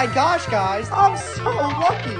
my gosh, guys, I'm so lucky.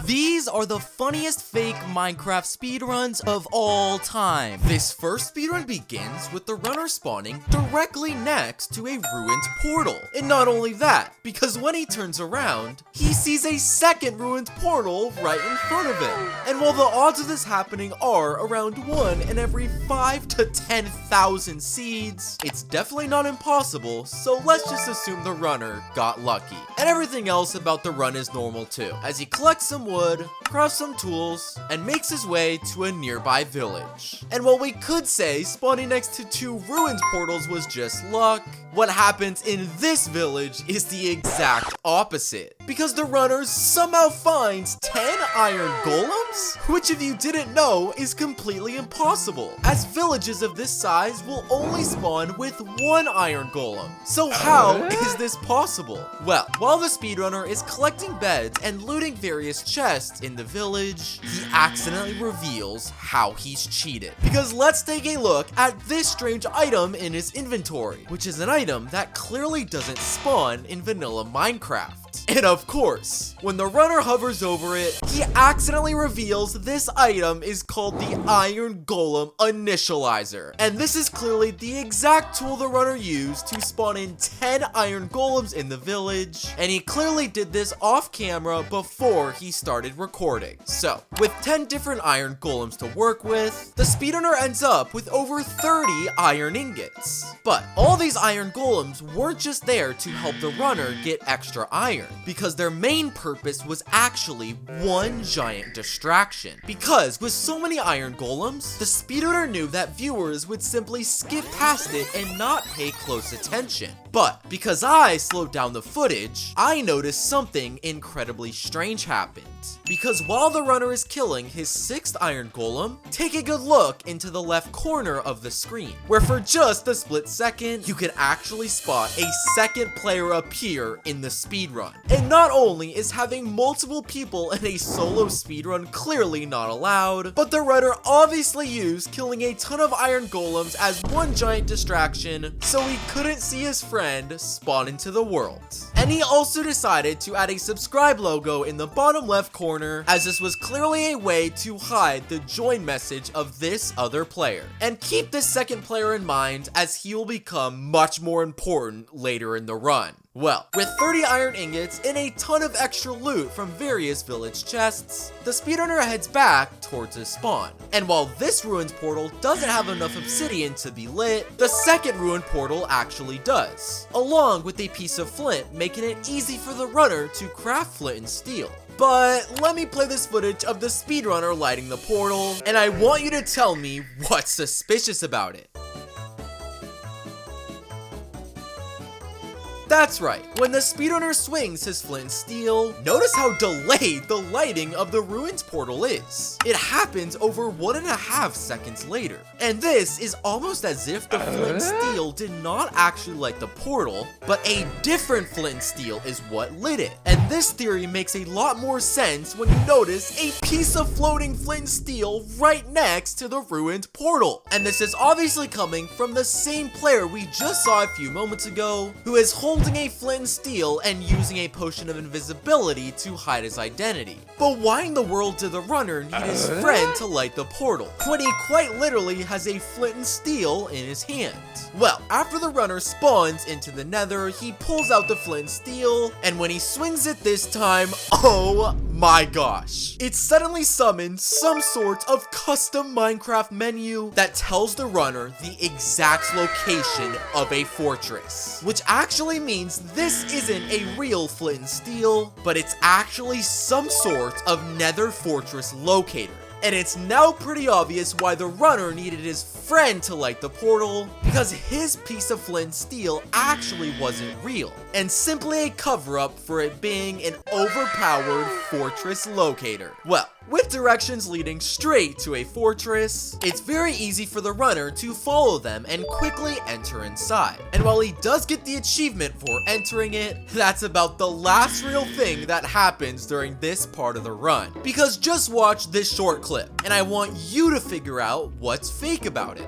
These are the funniest fake Minecraft speedruns of all time. This first speedrun begins with the runner spawning directly next to a ruined portal. And not only that, because when he turns around, he sees a second ruined portal right in front of him. And while the odds of this happening are around 1 in every 5 to 10,000 seeds, it's definitely not impossible, so let's just assume the runner got lucky. And everything else about the run is normal too, as he collects some wood, crafts some tools, and makes his way to a nearby village. And while we could say spawning next to 2 ruined portals was just luck, what happens in this village is the exact opposite. Because the runner somehow finds 10 iron golems? Which if you didn't know is completely impossible, as villages of this size will only spawn with 1 iron golem. So how is this possible? Well, while the speedrunner is collecting beds and looting various chests in the village, he accidentally reveals how he's cheated. Because let's take a look at this strange item in his inventory, which is an item that clearly doesn't spawn in vanilla Minecraft. And of course, when the runner hovers over it, he accidentally reveals this item is called the Iron Golem Initializer. And this is clearly the exact tool the runner used to spawn in 10 iron golems in the village. And he clearly did this off camera before he started recording. So, with 10 different iron golems to work with, the speedrunner ends up with over 30 iron ingots. But all these iron golems weren't just there to help the runner get extra iron, because their main purpose was actually one giant distraction. Because with so many iron golems, the speedrunner knew that viewers would simply skip past it and not pay close attention. But because I slowed down the footage, I noticed something incredibly strange happened. Because while the runner is killing his 6th iron golem, take a good look into the left corner of the screen, where for just a split second, you can actually spot a second player appear in the speedrun. And not only is having multiple people in a solo speedrun clearly not allowed, but the runner obviously used killing a ton of iron golems as one giant distraction, so he couldn't see his friend spawn into the world. And he also decided to add a subscribe logo in the bottom left corner, as this was clearly a way to hide the join message of this other player. And keep this second player in mind, as he will become much more important later in the run. Well, with 30 iron ingots and a ton of extra loot from various village chests, the speedrunner heads back towards his spawn. And while this ruined portal doesn't have enough obsidian to be lit, the second ruined portal actually does, along with a piece of flint, making it easy for the runner to craft flint and steel. But let me play this footage of the speedrunner lighting the portal, and I want you to tell me what's suspicious about it. That's right, when the speedrunner swings his flint and steel, notice how delayed the lighting of the ruins portal is. It happens over 1.5 seconds later. And this is almost as if the flint and steel did not actually light the portal, but a different flint and steel is what lit it. And this theory makes a lot more sense when you notice a piece of floating flint and steel right next to the ruined portal. And this is obviously coming from the same player we just saw a few moments ago, who is holding a flint and steel and using a potion of invisibility to hide his identity. But why in the world did the runner need his friend to light the portal, when he quite literally has a flint and steel in his hand? Well, after the runner spawns into the Nether, he pulls out the flint and steel, and when he swings it this time, oh my gosh, it suddenly summons some sort of custom Minecraft menu that tells the runner the exact location of a fortress, which actually means this isn't a real flint and steel, but it's actually some sort of Nether fortress locator. And it's now pretty obvious why the runner needed his friend to light the portal, because his piece of flint and steel actually wasn't real, and simply a cover-up for it being an overpowered fortress locator. Well, with directions leading straight to a fortress, it's very easy for the runner to follow them and quickly enter inside. And while he does get the achievement for entering it, that's about the last real thing that happens during this part of the run. Because just watch this short clip, and I want you to figure out what's fake about it.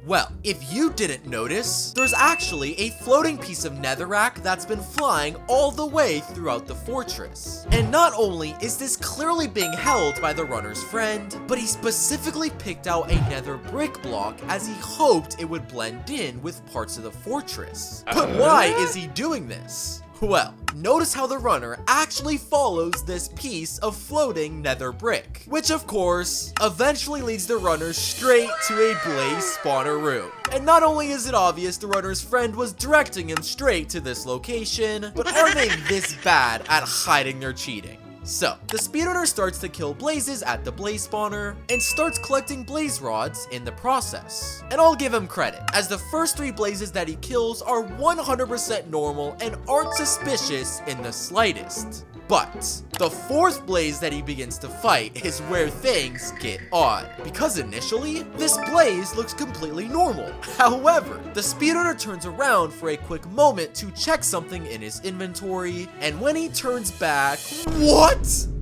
Well, if you didn't notice, there's actually a floating piece of netherrack that's been flying all the way throughout the fortress. And not only is this clearly being held by the runner's friend, but he specifically picked out a nether brick block as he hoped it would blend in with parts of the fortress. But why is he doing this? Well, notice how the runner actually follows this piece of floating nether brick, which of course, eventually leads the runner straight to a blaze spawner room. And not only is it obvious the runner's friend was directing him straight to this location, but are they this bad at hiding their cheating? So, the speedrunner starts to kill blazes at the blaze spawner, and starts collecting blaze rods in the process. And I'll give him credit, as the first 3 blazes that he kills are 100% normal and aren't suspicious in the slightest. But the 4th blaze that he begins to fight is where things get odd, because initially, this blaze looks completely normal. However, the speedrunner turns around for a quick moment to check something in his inventory, and when he turns back, what?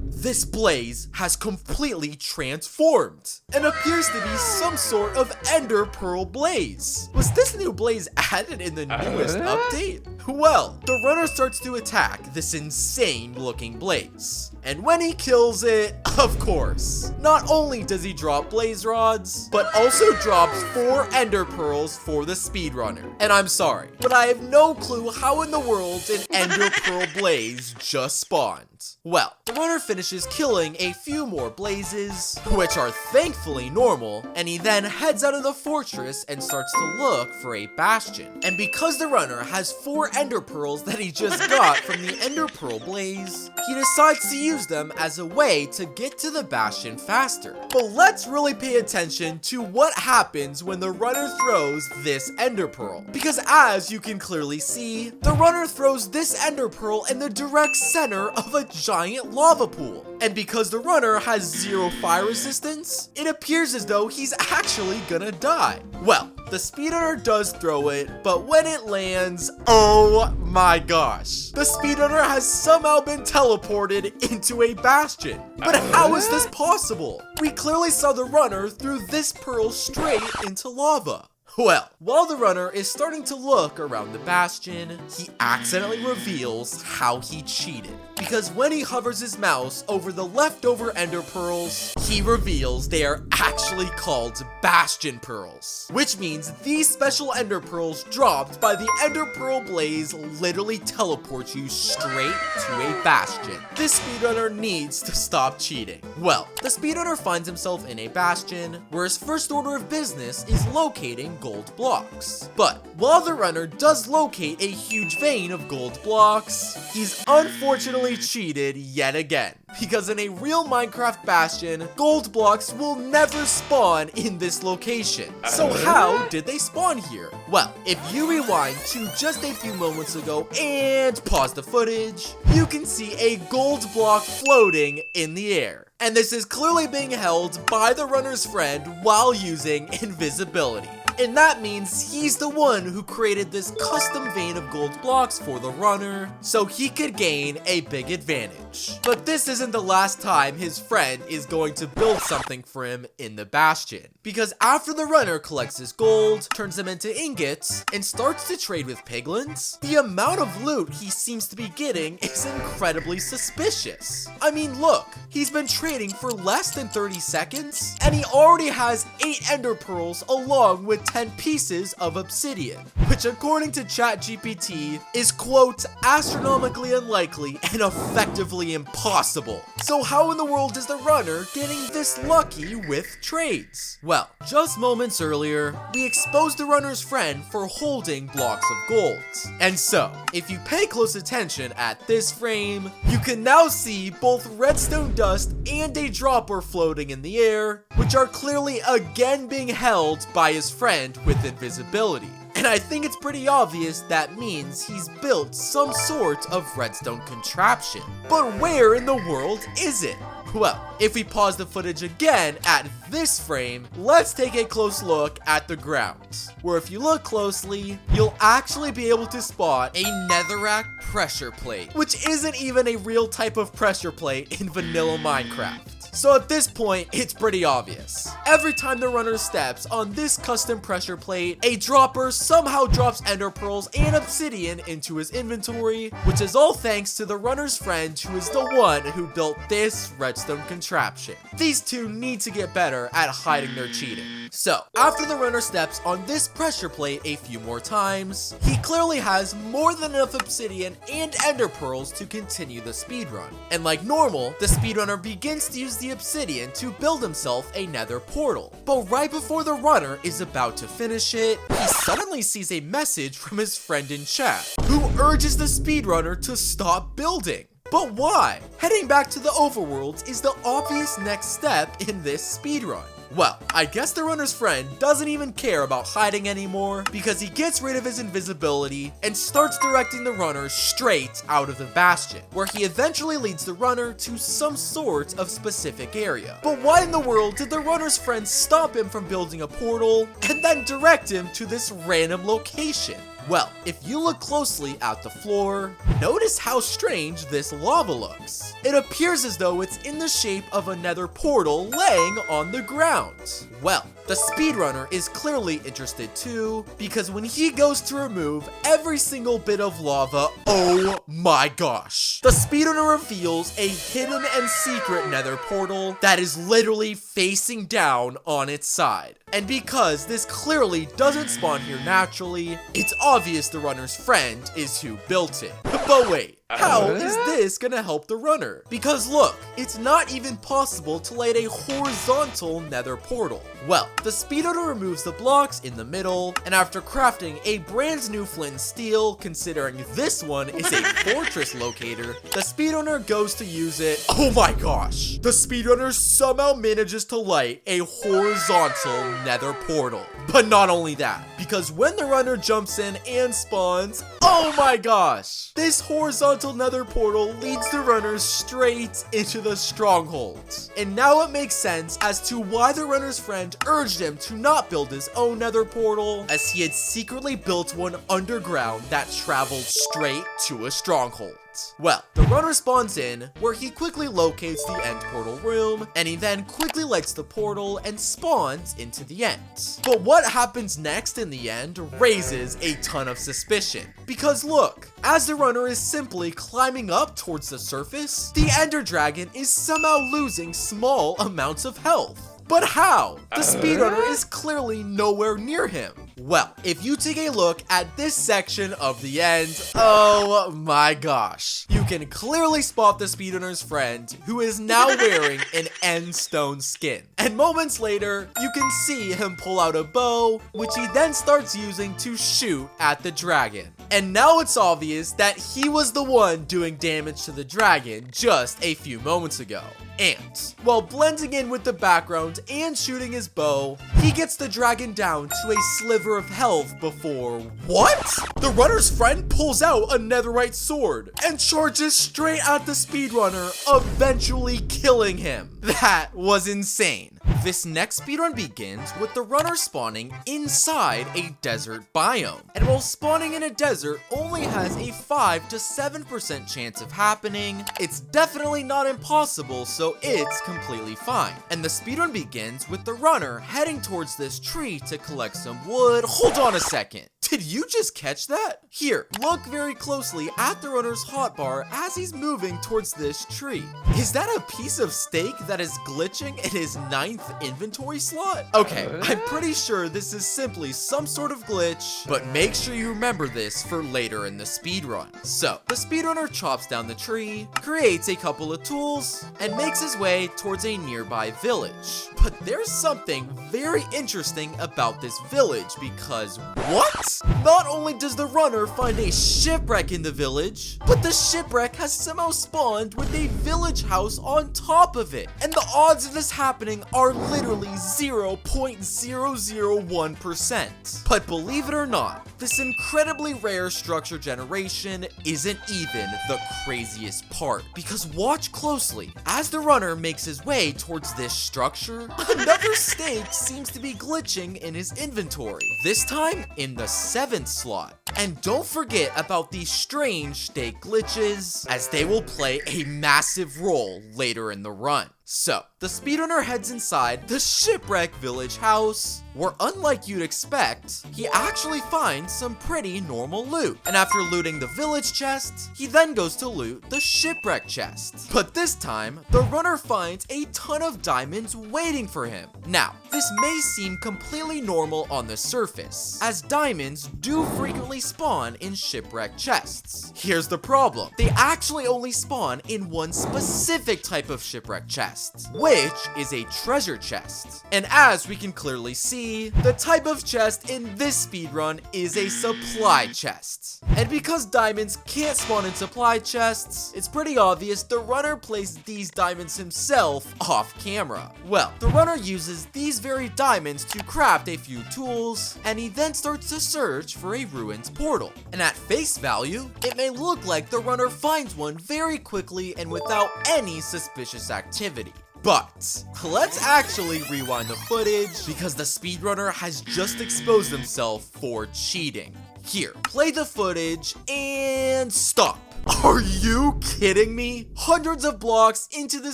This blaze has completely transformed and appears to be some sort of ender pearl blaze. Was this new blaze added in the newest update? Well, the runner starts to attack this insane looking blaze. And when he kills it, of course, not only does he drop blaze rods, but also drops 4 ender pearls for the speedrunner. And I'm sorry, but I have no clue how in the world an ender pearl blaze just spawned. Well, the runner finishes killing a few more blazes, which are thankfully normal, and he then heads out of the fortress and starts to look for a bastion. And because the runner has 4 ender pearls that he just got from the ender pearl blaze, he decides to use them as a way to get to the bastion faster. But let's really pay attention to what happens when the runner throws this ender pearl, because as you can clearly see, the runner throws this ender pearl in the direct center of a giant lava pool. And because the runner has 0 fire resistance, it appears as though he's actually gonna die. Well, the speedrunner does throw it, but when it lands, oh my gosh. The speedrunner has somehow been teleported into a bastion. But how is this possible? We clearly saw the runner threw this pearl straight into lava. Well, while the runner is starting to look around the bastion, he accidentally reveals how he cheated. Because when he hovers his mouse over the leftover ender pearls, he reveals they are actually called bastion pearls. Which means these special ender pearls dropped by the ender pearl blaze literally teleport you straight to a bastion. This speedrunner needs to stop cheating. Well, the speedrunner finds himself in a bastion, where his first order of business is locating gold blocks. But while the runner does locate a huge vein of gold blocks, he's unfortunately cheated yet again. Because in a real Minecraft bastion, gold blocks will never spawn in this location. So how did they spawn here? Well, if you rewind to just a few moments ago and pause the footage, you can see a gold block floating in the air. And this is clearly being held by the runner's friend while using invisibility. And that means he's the one who created this custom vein of gold blocks for the runner, so he could gain a big advantage. But this isn't the last time his friend is going to build something for him in the bastion. Because after the runner collects his gold, turns them into ingots, and starts to trade with piglins, the amount of loot he seems to be getting is incredibly suspicious. I mean, look, he's been trading for less than 30 seconds, and he already has 8 ender pearls along with 10 pieces of obsidian, which according to ChatGPT is, quote, astronomically unlikely and effectively impossible. So how in the world is the runner getting this lucky with trades? Well, just moments earlier, we exposed the runner's friend for holding blocks of gold. And so, if you pay close attention at this frame, you can now see both redstone dust and a dropper floating in the air, which are clearly again being held by his friend with invisibility. And I think it's pretty obvious that means he's built some sort of redstone contraption. But where in the world is it? Well, if we pause the footage again at this frame, let's take a close look at the ground, where if you look closely, you'll actually be able to spot a netherrack pressure plate, which isn't even a real type of pressure plate in vanilla Minecraft. So at this point, it's pretty obvious. Every time the runner steps on this custom pressure plate, a dropper somehow drops ender pearls and obsidian into his inventory, which is all thanks to the runner's friend who is the one who built this redstone contraption. These two need to get better at hiding their cheating. So, after the runner steps on this pressure plate a few more times, he clearly has more than enough obsidian and ender pearls to continue the speedrun. And like normal, the speedrunner begins to use the obsidian to build himself a nether portal. But right before the runner is about to finish it, he suddenly sees a message from his friend in chat, who urges the speedrunner to stop building. But why? Heading back to the overworld is the obvious next step in this speedrun. Well, I guess the runner's friend doesn't even care about hiding anymore because he gets rid of his invisibility and starts directing the runner straight out of the bastion, where he eventually leads the runner to some sort of specific area. But why in the world did the runner's friend stop him from building a portal and then direct him to this random location? Well, if you look closely at the floor, notice how strange this lava looks. It appears as though it's in the shape of a nether portal laying on the ground. Well, the speedrunner is clearly interested too, because when he goes to remove every single bit of lava, oh my gosh. The speedrunner reveals a hidden and secret nether portal that is literally facing down on its side. And because this clearly doesn't spawn here naturally, it's obvious the runner's friend is who built it. But wait, how is this gonna help the runner? Because look, it's not even possible to light a horizontal nether portal. Well, the speedrunner removes the blocks in the middle, and after crafting a brand new flint and steel, considering this one is a fortress locator, the speedrunner goes to use it. Oh my gosh! The speedrunner somehow manages to light a horizontal nether portal. But not only that, because when the runner jumps in and spawns, oh my gosh! This horizontal nether portal leads the runner straight into the stronghold. And now it makes sense as to why the runner's friend urged him to not build his own nether portal, as he had secretly built one underground that traveled straight to a stronghold. Well, the runner spawns in, where he quickly locates the end portal room, and he then quickly lights the portal and spawns into the end. But what happens next in the end raises a ton of suspicion. Because look, as the runner is simply climbing up towards the surface, the ender dragon is somehow losing small amounts of health. But how? The speedrunner is clearly nowhere near him. Well, if you take a look at this section of the end, oh my gosh. You can clearly spot the speedrunner's friend, who is now wearing an end stone skin. And moments later, you can see him pull out a bow, which he then starts using to shoot at the dragon. And now it's obvious that he was the one doing damage to the dragon just a few moments ago. And while blending in with the background and shooting his bow, he gets the dragon down to a sliver of health before what? The runner's friend pulls out a netherite sword and charges straight at the speedrunner, eventually killing him. That was insane. This next speedrun begins with the runner spawning inside a desert biome. And while spawning in a desert only has a 5 to 7% chance of happening, it's definitely not impossible, so it's completely fine. And the speedrun begins with the runner heading towards this tree to collect some wood. Hold on a second. Did you just catch that? Here, look very closely at the runner's hotbar as he's moving towards this tree. Is that a piece of steak that is glitching in his 9th inventory slot? Okay, I'm pretty sure this is simply some sort of glitch, but make sure you remember this for later in the speedrun. So, the speedrunner chops down the tree, creates a couple of tools, and makes his way towards a nearby village. But there's something very interesting about this village because what? Not only does the runner find a shipwreck in the village, but the shipwreck has somehow spawned with a village house on top of it. And the odds of this happening are literally 0.001%. But believe it or not, this incredibly rare structure generation isn't even the craziest part. Because watch closely, as the runner makes his way towards this structure, another steak seems to be glitching in his inventory. This time in the 7th slot. And don't forget about these strange steak glitches, as they will play a massive role later in the run. So, the speedrunner heads inside the Shipwreck village house, where unlike you'd expect, he actually finds some pretty normal loot. And after looting the village chest, he then goes to loot the Shipwreck chest. But this time, the runner finds a ton of diamonds waiting for him. Now, this may seem completely normal on the surface, as diamonds do frequently spawn in Shipwreck chests. Here's the problem. They actually only spawn in one specific type of Shipwreck chest, which is a treasure chest. And as we can clearly see, the type of chest in this speedrun is a supply chest. And because diamonds can't spawn in supply chests, it's pretty obvious the runner placed these diamonds himself off camera. Well, the runner uses these very diamonds to craft a few tools, and he then starts to search for a ruins portal. And at face value, it may look like the runner finds one very quickly and without any suspicious activity. But let's actually rewind the footage, because the speedrunner has just exposed himself for cheating. Here, play the footage and stop. Are you kidding me? Hundreds of blocks into the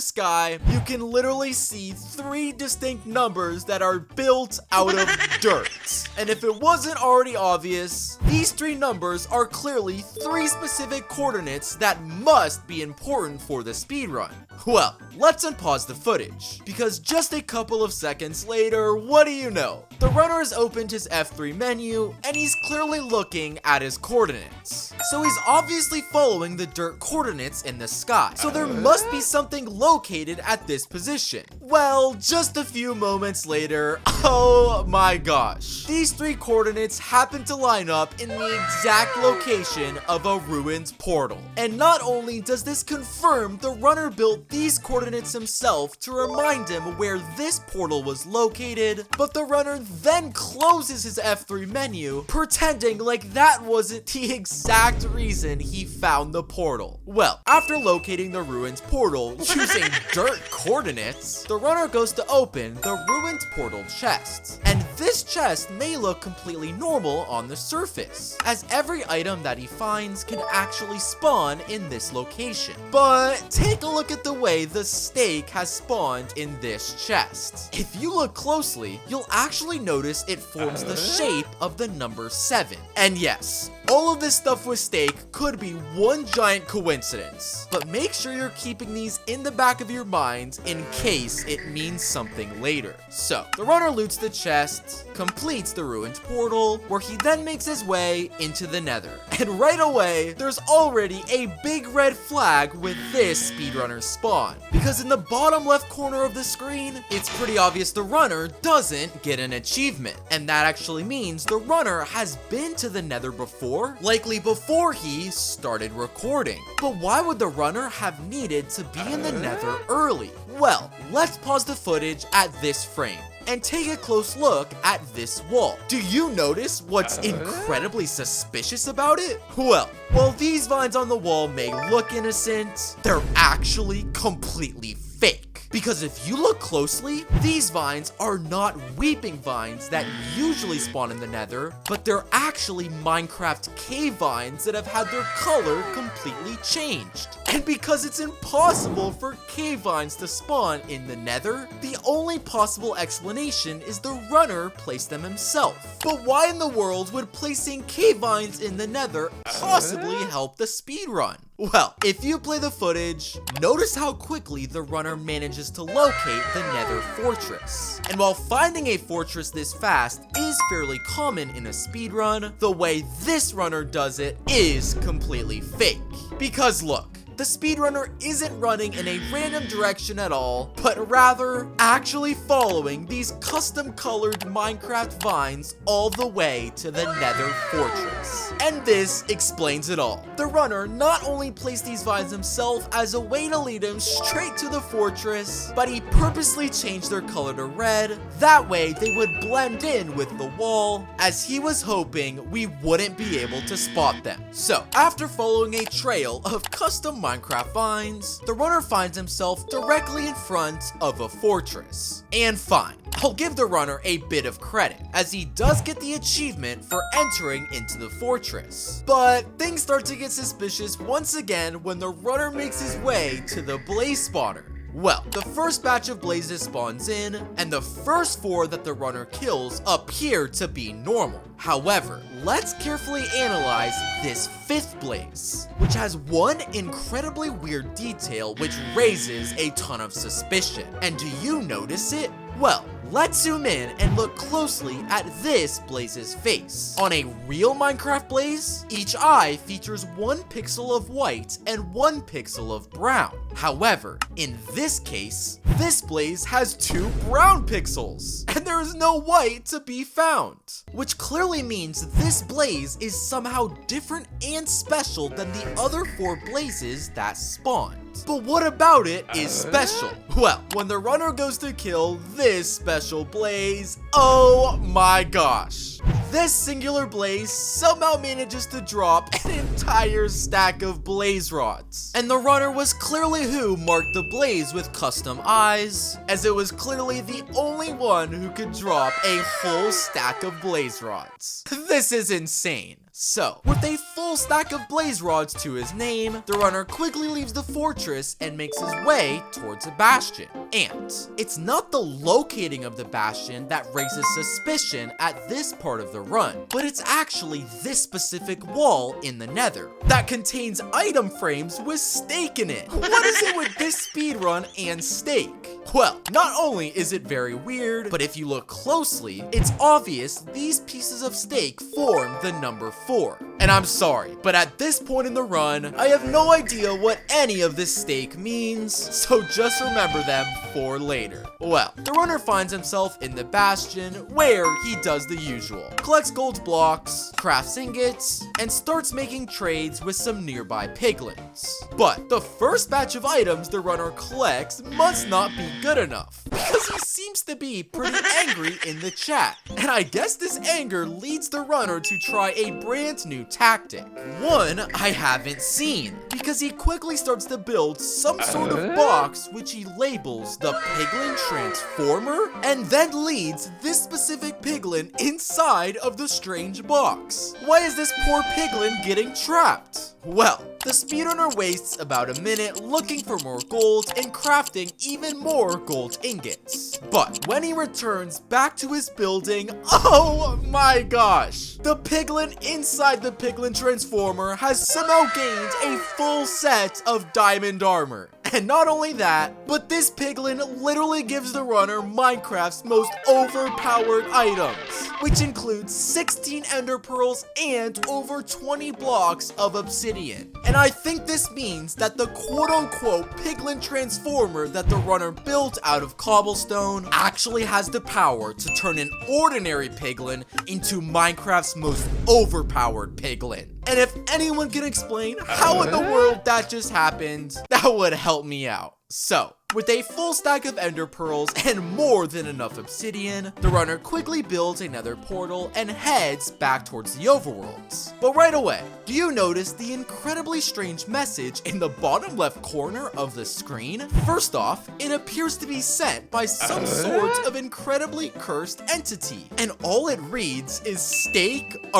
sky, you can literally see 3 distinct numbers that are built out of dirt. And if it wasn't already obvious, these 3 numbers are clearly 3 specific coordinates that must be important for the speedrun. Well, let's unpause the footage, because just a couple of seconds later, what do you know? The runner has opened his F3 menu, and he's clearly looking at his coordinates. So he's obviously following the dirt coordinates in the sky. So there must be something located at this position. Well, just a few moments later, oh my gosh. These 3 coordinates happen to line up in the exact location of a ruins portal. And not only does this confirm the runner built these coordinates himself to remind him where this portal was located, but the runner then closes his F3 menu, pretending like that wasn't the exact reason he found the portal. Well, after locating the ruins portal using dirt coordinates, the runner goes to open the ruins portal chest. And this chest may look completely normal on the surface, as every item that he finds can actually spawn in this location. But take a look at the way the steak has spawned in this chest. If you look closely, you'll actually notice it forms the shape of the number 7. And yes, all of this stuff with steak could be one giant coincidence, but make sure you're keeping these in the back of your mind in case it means something later. So, the runner loots the chest, completes the ruins portal, where he then makes his way into the Nether. And right away, there's already a big red flag with this speedrunner spawn, because in the bottom left corner of the screen, it's pretty obvious the runner doesn't get an achievement. And that actually means the runner has been to the Nether before, likely before he started recording. But why would the runner have needed to be in the Nether early? Well, let's pause the footage at this frame and take a close look at this wall. Do you notice what's incredibly suspicious about it? Well, while these vines on the wall may look innocent, they're actually completely fake. Because if you look closely, these vines are not weeping vines that usually spawn in the Nether, but they're actually Minecraft cave vines that have had their color completely changed. And because it's impossible for cave vines to spawn in the Nether, the only possible explanation is the runner placed them himself. But why in the world would placing cave vines in the Nether possibly help the speedrun? Well, if you play the footage, notice how quickly the runner manages to locate the Nether fortress. And while finding a fortress this fast is fairly common in a speedrun, the way this runner does it is completely fake. Because look, the speedrunner isn't running in a random direction at all, but rather actually following these custom colored Minecraft vines all the way to the Nether fortress. And this explains it all. The runner not only placed these vines himself as a way to lead him straight to the fortress, but he purposely changed their color to red. That way they would blend in with the wall, as he was hoping we wouldn't be able to spot them. So, after following a trail of custom Minecraft vines, the runner finds himself directly in front of a fortress. And fine, I'll give the runner a bit of credit, as he does get the achievement for entering into the fortress. But things start to get suspicious once again when the runner makes his way to the blaze spawner. Well, the first batch of blazes spawns in, and the first 4 that the runner kills appear to be normal. However, let's carefully analyze this 5th blaze, which has one incredibly weird detail which raises a ton of suspicion. And do you notice it? Well, let's zoom in and look closely at this blaze's face. On a real Minecraft blaze, each eye features 1 pixel of white and 1 pixel of brown. However, in this case, this blaze has 2 brown pixels, and there is no white to be found, which clearly means this blaze is somehow different and special than the other 4 blazes that spawned. But what about it is special? Well, when the runner goes to kill this special blaze, oh my gosh. This singular blaze somehow manages to drop an entire stack of blaze rods. And the runner was clearly who marked the blaze with custom eyes, as it was clearly the only one who could drop a whole stack of blaze rods. This is insane. So, with a full stack of blaze rods to his name, the runner quickly leaves the fortress and makes his way towards a bastion. And it's not the locating of the bastion that raises suspicion at this part of the run, but it's actually this specific wall in the Nether that contains item frames with steak in it. What is it with this speedrun and steak? Well, not only is it very weird, but if you look closely, it's obvious these pieces of steak form the number 4. And I'm sorry, but at this point in the run, I have no idea what any of this steak means, so just remember them for later. Well, the runner finds himself in the bastion, where he does the usual. Collects gold blocks, crafts ingots, and starts making trades with some nearby piglins. But the first batch of items the runner collects must not be good enough, because he seems to be pretty angry in the chat. And I guess this anger leads the runner to try a brand new tactic. One I haven't seen, because he quickly starts to build some sort of box which he labels the Piglin Transformer, and then leads this specific piglin inside of the strange box. Why is this poor piglin getting trapped? Well, the speedrunner wastes about a minute looking for more gold and crafting even more gold ingots. But when he returns back to his building, oh my gosh! The piglin inside the Piglin Transformer has somehow gained a full set of diamond armor. And not only that, but this piglin literally gives the runner Minecraft's most overpowered items, which includes 16 ender pearls and over 20 blocks of obsidian. And I think this means that the quote-unquote Piglin Transformer that the runner built out of cobblestone actually has the power to turn an ordinary piglin into Minecraft's most overpowered piglin. And if anyone can explain how in the world that just happened, that would help me out. So, with a full stack of ender pearls and more than enough obsidian, the runner quickly builds another portal and heads back towards the overworld. But right away, do you notice the incredibly strange message in the bottom left corner of the screen? First off, it appears to be sent by some sort of incredibly cursed entity, and all it reads is steak_3?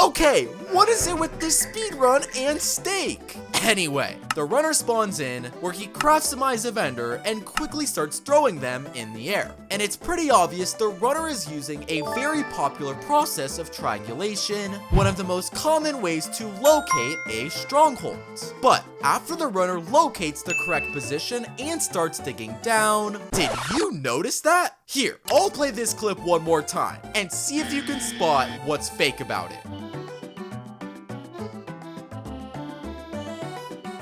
Okay, what is it with this speedrun and steak? Anyway, the runner spawns in, where he crafts some eyes of ender and quickly starts throwing them in the air. And it's pretty obvious the runner is using a very popular process of triangulation, one of the most common ways to locate a stronghold. But after the runner locates the correct position and starts digging down, did you notice that? Here, I'll play this clip one more time and see if you can spot what's fake about it.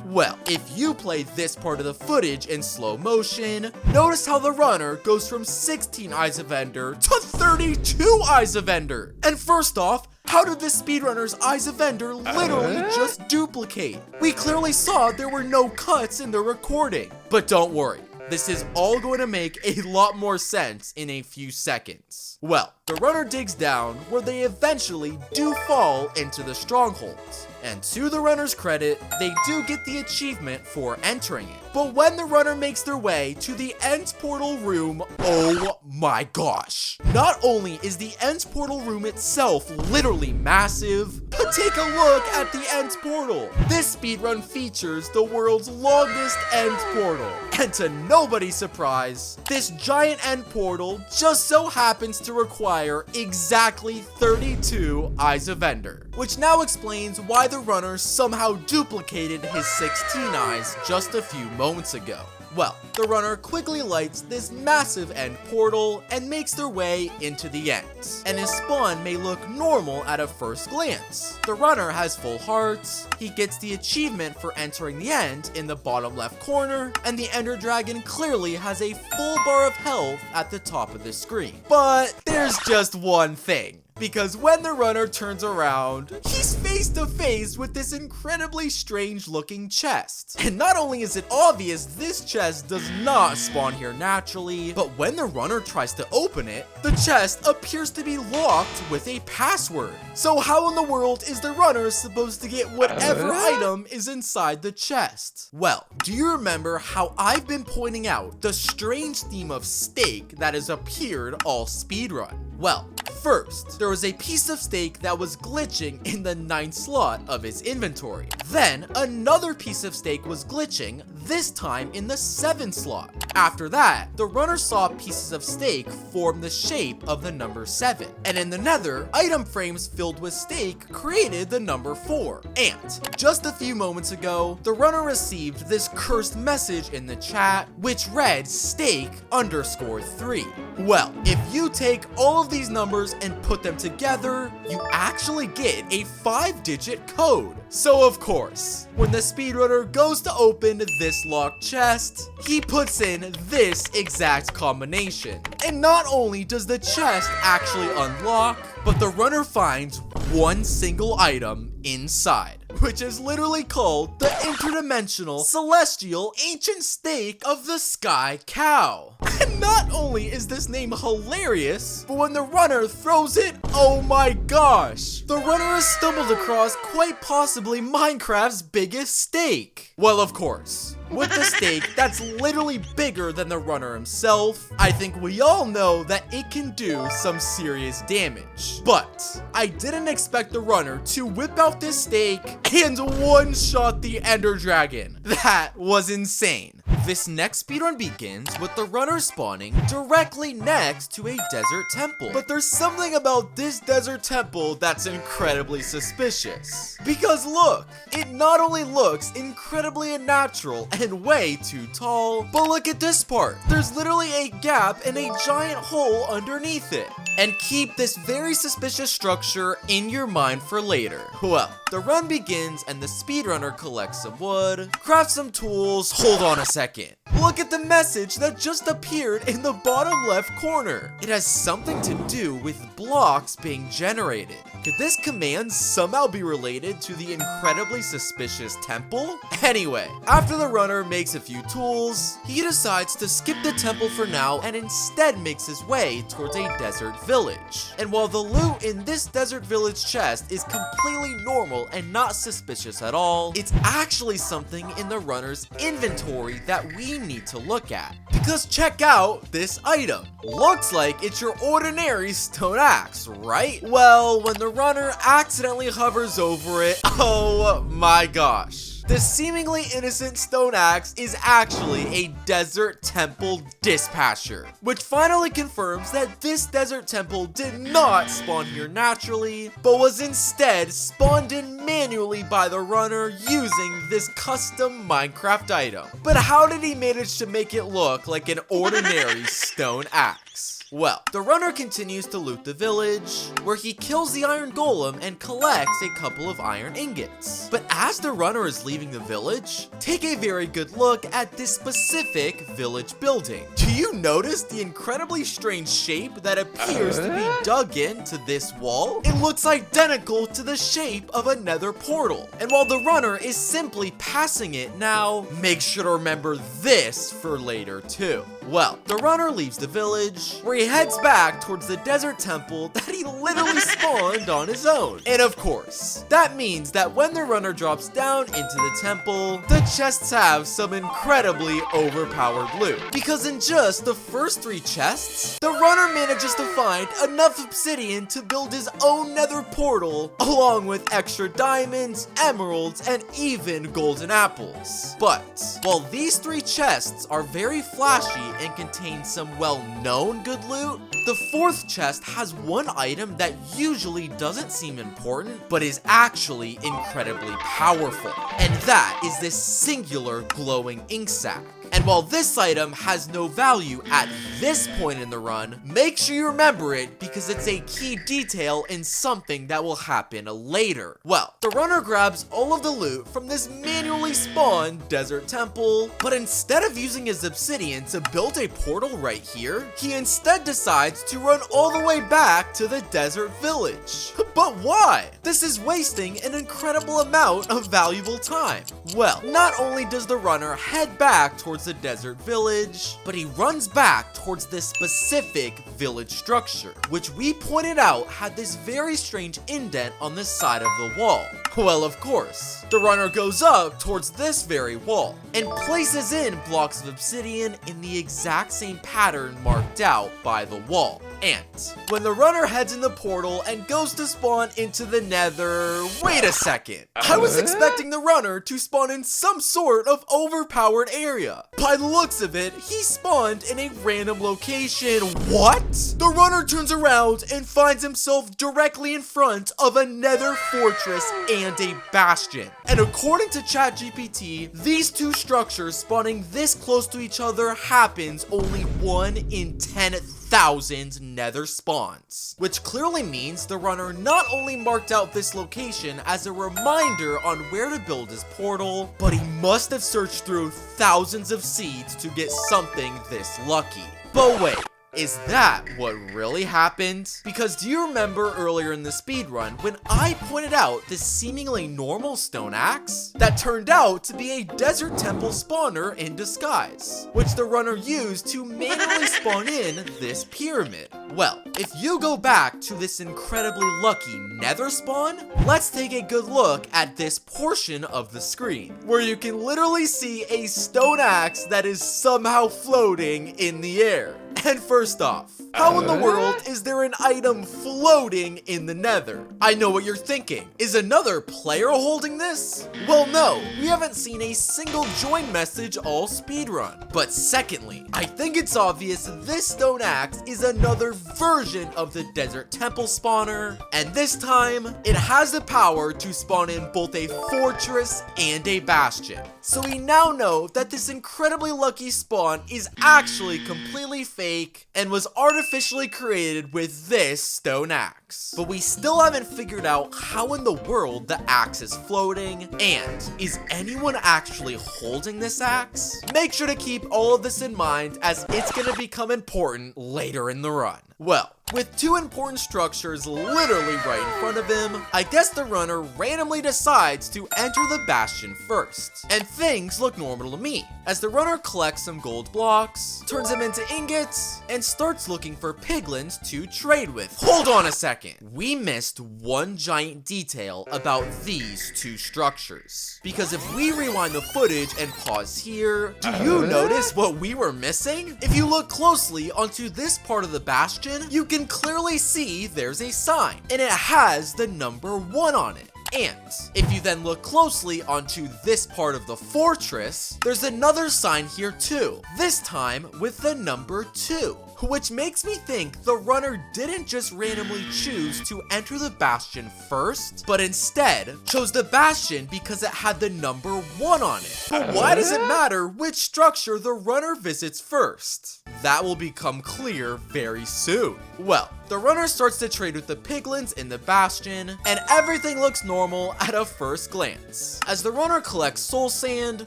Well, if you play this part of the footage in slow motion, notice how the runner goes from 16 eyes of ender to 32 eyes of ender. And first off, how did the speedrunner's eyes of ender literally just duplicate? We clearly saw there were no cuts in the recording. But don't worry, this is all going to make a lot more sense in a few seconds. Well, the runner digs down, where they eventually do fall into the strongholds. And to the runner's credit, they do get the achievement for entering it. But when the runner makes their way to the end portal room, oh my gosh. Not only is the end portal room itself literally massive, but But take a look at the end portal. This speedrun features the world's longest end portal. And to nobody's surprise, this giant end portal just so happens to require exactly 32 Eyes of Ender, which now explains why the runner somehow duplicated his 16 eyes just a few moments ago. Well, the runner quickly lights this massive end portal and makes their way into the end. And his spawn may look normal at a first glance. The runner has full hearts, he gets the achievement for entering the end in the bottom left corner, and the Ender Dragon clearly has a full bar of health at the top of the screen. But there's just one thing. Because when the runner turns around, he's face to face with this incredibly strange looking chest. And not only is it obvious this chest does not spawn here naturally, but when the runner tries to open it, the chest appears to be locked with a password. So how in the world is the runner supposed to get whatever item is inside the chest? Well, do you remember how I've been pointing out the strange theme of steak that has appeared all speedrun? Well, first, there was a piece of steak that was glitching in the 9th slot of his inventory. Then, another piece of steak was glitching, this time in the 7th slot. After that, the runner saw pieces of steak form the shape of the number 7. And in the Nether, item frames filled with steak created the number 4. And, just a few moments ago, the runner received this cursed message in the chat, which read steak_3. Well, if you take all of these numbers and put them together, you actually get a 5-digit code. So of course, when the speedrunner goes to open this locked chest, he puts in this exact combination. And not only does the chest actually unlock, but the runner finds one single item inside, which is literally called the interdimensional celestial ancient steak of the sky cow. And not only is this name hilarious, but when the runner throws it, oh my gosh, the runner has stumbled across quite possibly Minecraft's biggest steak. Well, of course, with the steak that's literally bigger than the runner himself, I think we all know that it can do some serious damage. But I didn't expect the runner to whip out this steak and one-shot the Ender Dragon. That was insane. This next speedrun begins with the runner spawning directly next to a desert temple. But there's something about this desert temple that's incredibly suspicious. Because look, it not only looks incredibly unnatural and way too tall, but look at this part. There's literally a gap and a giant hole underneath it. And keep this very suspicious structure in your mind for later. Well, the run begins and the speedrunner collects some wood, crafts some tools. Hold on a second. Look at the message that just appeared in the bottom left corner. It has something to do with blocks being generated. Could this command somehow be related to the incredibly suspicious temple? Anyway, after the runner makes a few tools, he decides to skip the temple for now and instead makes his way towards a desert village. And while the loot in this desert village chest is completely normal and not suspicious at all, it's actually something in the runner's inventory that we need to look at. Because check out this item. Looks like it's your ordinary stone axe, right? Well, when the runner accidentally hovers over it, oh my gosh. The seemingly innocent stone axe is actually a desert temple dispatcher, which finally confirms that this desert temple did not spawn here naturally, but was instead spawned in manually by the runner using this custom Minecraft item. But how did he manage to make it look like an ordinary stone axe? Well, the runner continues to loot the village, where he kills the iron golem and collects a couple of iron ingots. But as the runner is leaving the village, take a very good look at this specific village building. Do you notice the incredibly strange shape that appears to be dug into this wall? It looks identical to the shape of a nether portal. And while the runner is simply passing it now, make sure to remember this for later too. Well, the runner leaves the village, where he heads back towards the desert temple that he literally spawned on his own. And of course, that means that when the runner drops down into the temple, the chests have some incredibly overpowered loot. Because in just the first 3 chests, the runner manages to find enough obsidian to build his own nether portal, along with extra diamonds, emeralds, and even golden apples. But while these 3 chests are very flashy and contain some well-known good loot, the 4th chest has one item that usually doesn't seem important, but is actually incredibly powerful. And that is this singular glowing ink sac. And while this item has no value at this point in the run, make sure you remember it because it's a key detail in something that will happen later. Well, the runner grabs all of the loot from this manually spawned desert temple, but instead of using his obsidian to build a portal right here, he instead decides to run all the way back to the desert village. But why? This is wasting an incredible amount of valuable time. Well, not only does the runner head back towards the desert village, but he runs back towards this specific village structure, which we pointed out had this very strange indent on the side of the wall. Well, of course, the runner goes up towards this very wall and places in blocks of obsidian in the exact same pattern marked out by the wall. And when the runner heads in the portal and goes to spawn into the nether, wait a second. I was expecting the runner to spawn in some sort of overpowered area. By the looks of it, he spawned in a random location. What? The runner turns around and finds himself directly in front of a nether fortress and a bastion. And according to ChatGPT, these 2 structures spawning this close to each other happens only 1 in 10,000 nether spawns, which clearly means the runner not only marked out this location as a reminder on where to build his portal, but he must have searched through thousands of seeds to get something this lucky. But wait, is that what really happened? Because do you remember earlier in the speedrun when I pointed out this seemingly normal stone axe that turned out to be a desert temple spawner in disguise, which the runner used to manually spawn in this pyramid? Well, if you go back to this incredibly lucky nether spawn, let's take a good look at this portion of the screen, where you can literally see a stone axe that is somehow floating in the air. And first off, how in the world is there an item floating in the nether? I know what you're thinking. Is another player holding this? Well, no, we haven't seen a single join message all speedrun. But secondly, I think it's obvious this stone axe is another version of the desert temple spawner, and this time, it has the power to spawn in both a fortress and a bastion. So we now know that this incredibly lucky spawn is actually completely fake and was artificially created with this stone axe. But we still haven't figured out how in the world the axe is floating, and is anyone actually holding this axe? Make sure to keep all of this in mind as it's gonna become important later in the run. Well, with 2 important structures literally right in front of him, I guess the runner randomly decides to enter the bastion first. And things look normal to me, as the runner collects some gold blocks, turns them into ingots, and starts looking for piglins to trade with. Hold on a second. We missed one giant detail about these 2 structures. Because if we rewind the footage and pause here, do you notice what we were missing? If you look closely onto this part of the bastion, you can clearly see there's a sign, and it has the number 1 on it. And if you then look closely onto this part of the fortress, there's another sign here too, this time with the number 2. Which makes me think the runner didn't just randomly choose to enter the bastion first, but instead chose the bastion because it had the number 1 on it. But why does it matter which structure the runner visits first? That will become clear very soon. Well, the runner starts to trade with the piglins in the bastion, and everything looks normal at a first glance, as the runner collects soul sand,